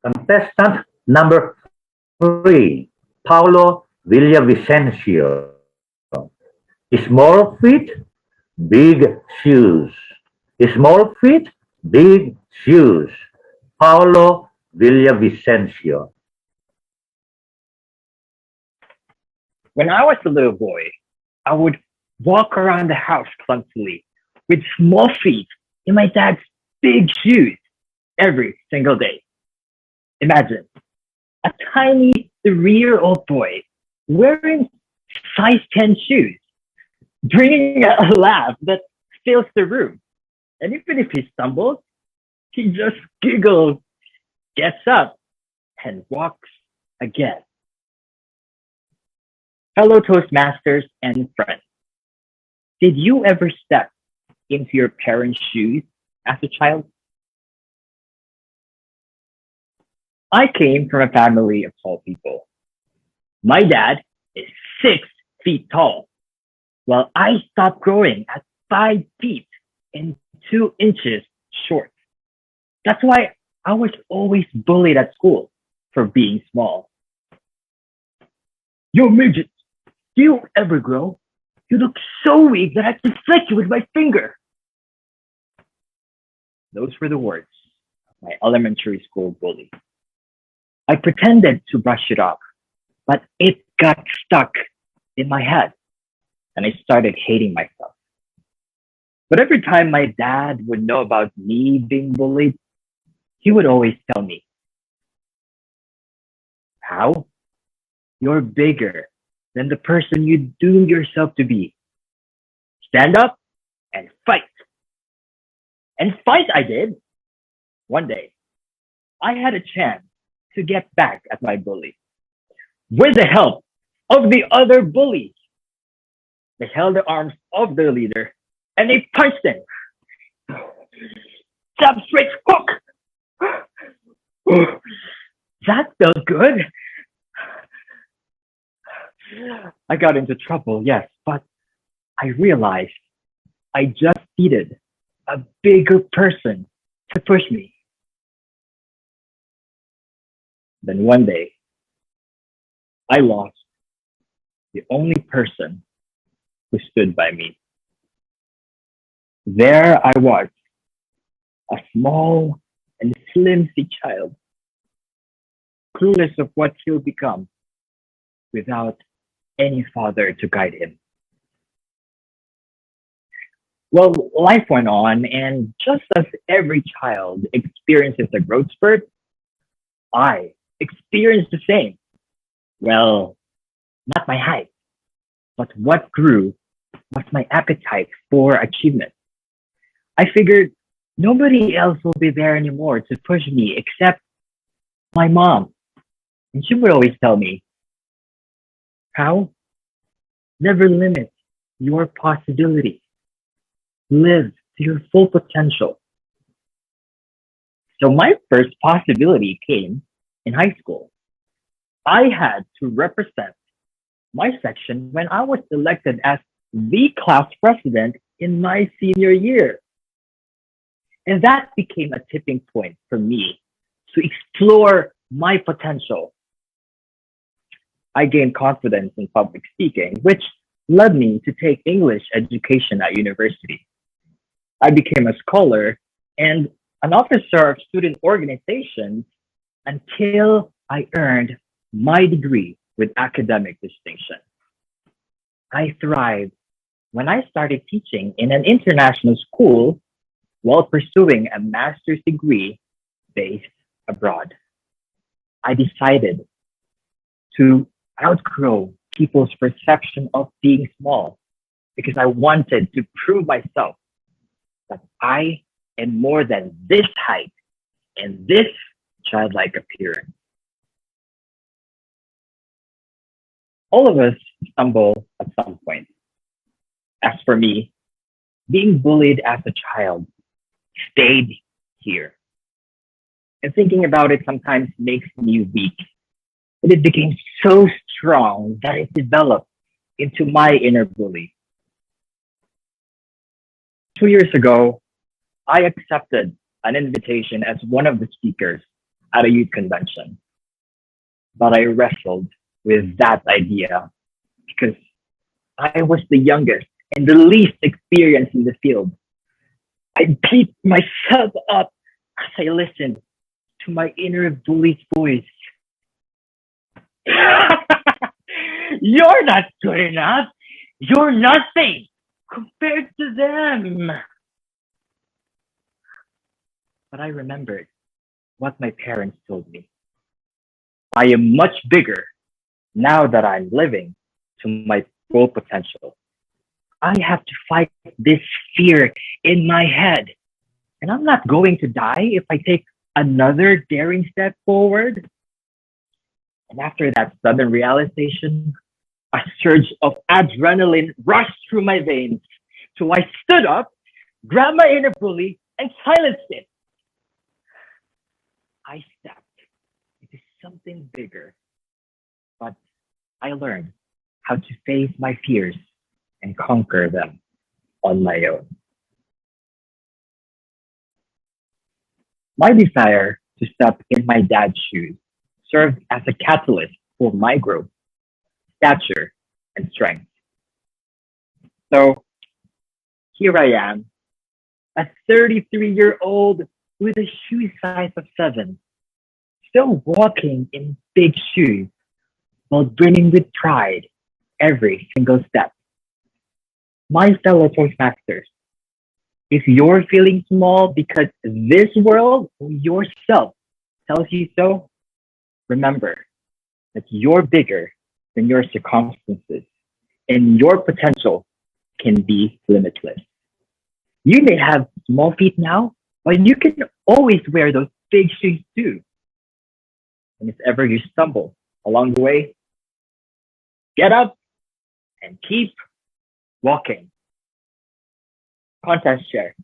Contestant number 3, Paulo Villavicencio. Small feet, big shoes. Small feet, big shoes. Paulo Villavicencio. When I was a little boy, I would walk around the house clumsily with small feet in my dad's big shoes every single day. Imagine a tiny 3-year-old boy wearing size 10 shoes, bringing a laugh that fills the room. And even if he stumbles, he just giggles, gets up, and walks again. Fellow Toastmasters and friends, did you ever step into your parents' shoes as a child? I came from a family of tall people. My dad is 6 feet tall, while I stopped growing at 5 feet and 2 inches short. That's why I was always bullied at school for being small. Yo, midget, do you ever grow? You look so weak that I can flick you with my finger. Those were the words of my elementary school bully. I pretended to brush it off, but it got stuck in my head and I started hating myself. But every time my dad would know about me being bullied, he would always tell me, how? You're bigger than the person you doomed yourself to be. Stand up and fight. And fight I did. One day, I had a chance to get back at my bully with the help of the other bullies. They held the arms of their leader and they punched him. Jab straight hook. That felt good. I got into trouble, yes, but I realized I just needed a bigger person to push me. Then one day, I lost the only person who stood by me. There I was, a small and flimsy child, clueless of what he'll become without any father to guide him. Well, life went on, and just as every child experiences a growth spurt, I experienced the same. Well, not my height, but what grew was my appetite for achievement. I figured nobody else will be there anymore to push me except my mom. And she would always tell me, how? Never limit your possibilities. Live to your full potential. So my first possibility came in high school. I had to represent my section when I was elected as the class president in my senior year. And that became a tipping point for me to explore my potential. I gained confidence in public speaking, which led me to take English education at university. I became a scholar and an officer of student organizations until I earned my degree with academic distinction. I thrived when I started teaching in an international school while pursuing a master's degree based abroad. I decided to outgrow people's perception of being small because I wanted to prove myself that I am more than this height and this childlike appearance. All of us stumble at some point. As for me, being bullied as a child stayed here. And thinking about it sometimes makes me weak. But it became so strong that it developed into my inner bully. 2 years ago, I accepted an invitation as one of the speakers at a youth convention. But I wrestled with that idea because I was the youngest and the least experienced in the field. I beat myself up as I listened to my inner bully's voice. You're not good enough. You're nothing compared to them. But I remembered what my parents told me. I am much bigger now that I'm living to my full potential. I have to fight this fear in my head. And I'm not going to die if I take another daring step forward. And after that sudden realization, a surge of adrenaline rushed through my veins. So I stood up, grabbed my inner bully, and silenced it. I stepped into something bigger, but I learned how to face my fears and conquer them on my own. My desire to step in my dad's shoes served as a catalyst for my growth, stature, and strength. So here I am, a 33-year-old with a shoe size of 7, still walking in big shoes while brimming with pride every single step. My fellow Toastmasters, if you're feeling small because this world or yourself tells you so, remember that you're bigger than your circumstances and your potential can be limitless. You may have small feet now, but you can always wear those big shoes too. And if ever you stumble along the way, get up and keep walking. Contest share.